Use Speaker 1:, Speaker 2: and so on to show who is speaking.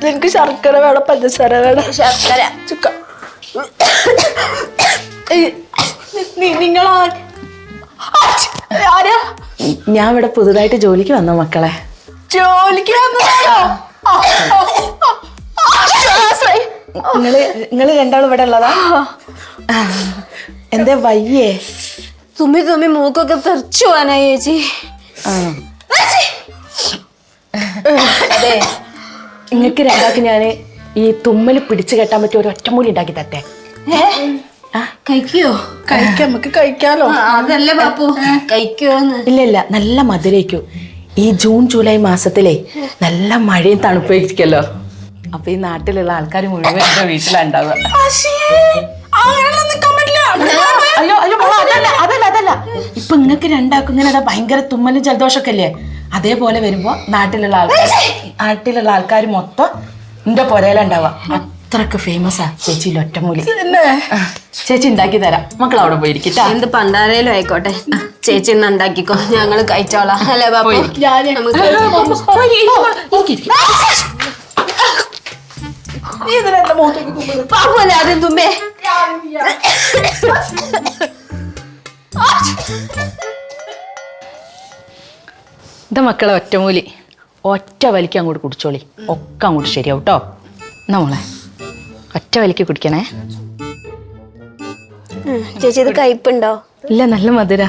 Speaker 1: നിനക്ക് ശർക്കര വേണം പഞ്ചസാര വേണം?
Speaker 2: ശർക്കര.
Speaker 1: ചുക്ക. നിങ്ങളാ? ആരാ?
Speaker 3: ഞാൻ ഇവിടെ പുതുതായിട്ട് ജോലിക്ക് വന്ന മക്കളെ.
Speaker 1: ജോലിക്ക് വന്നതാണോ?
Speaker 3: നിങ്ങള് രണ്ടാളും ഇവിടെ ഉള്ളതാ? എന്തേ വയ്യേ?
Speaker 2: തുമ്മി തുമ്മി മൂക്കൊക്കെ തെറിച്ചു പോവാനായി ചേച്ചി.
Speaker 3: അതെ, നിങ്ങൾക്ക് രണ്ടാൾക്ക് ഞാൻ ഈ തുമ്മല് പിടിച്ചു കെട്ടാൻ പറ്റിയ ഒരു ഒറ്റമൂലി ഉണ്ടാക്കി തട്ടെ.
Speaker 2: കഴിക്കോ?
Speaker 1: കഴിക്കാം, നമുക്ക് കഴിക്കാലോ.
Speaker 2: അതല്ലേ ബാപ്പു, കഴിക്കോന്ന്?
Speaker 3: ഇല്ല, നല്ല മധുരയ്ക്കൂ. ഈ ജൂൺ ജൂലൈ മാസത്തിലേ നല്ല മഴയും തണുപ്പായിരിക്കല്ലോ. അപ്പൊ ഈ നാട്ടിലുള്ള ആൾക്കാർ മുഴുവൻ എന്റെ വീട്ടിലുണ്ടാവുക. അയ്യോ അതല്ല ഇപ്പൊ നിങ്ങൾക്ക് രണ്ടാക്കും ഇങ്ങനെ ഭയങ്കര തുമ്മലും ജലദോഷമൊക്കെ അല്ലേ? അതേപോലെ വരുമ്പോ നാട്ടിലുള്ള ആൾക്കാർ മൊത്തം എന്റെ പുരയിലുണ്ടാവുക. അത്രക്ക് ഫേമസാ ചേച്ചി ഒറ്റമൂലി. ചേച്ചി ഉണ്ടാക്കി തരാം, മക്കൾ അവിടെ പോയിരിക്കട്ടാ.
Speaker 2: എന്ത് പണ്ടാരയിലും ആയിക്കോട്ടെ, ചേച്ചി ഇന്ന് ഉണ്ടാക്കിക്കോ, ഞങ്ങള് കഴിച്ചോളാം. അല്ലേ ബാപ്പു? ബാപ്പുല്ലേ ആദ്യം തുമ്പേ?
Speaker 3: ഇത് മക്കളെ ഒറ്റമൂലി, ഒറ്റ വലിക്ക് അങ്ങോട്ട് കുടിച്ചോളി, ഒക്കെ അങ്ങോട്ട് ശരിയാവും കേട്ടോ. നമ്മളെ ഒറ്റ വലിക്ക് കുടിക്കണേ.
Speaker 2: ചേച്ചി ഇത് കയ്പുണ്ടോ?
Speaker 3: ഇല്ല, നല്ല മധുര.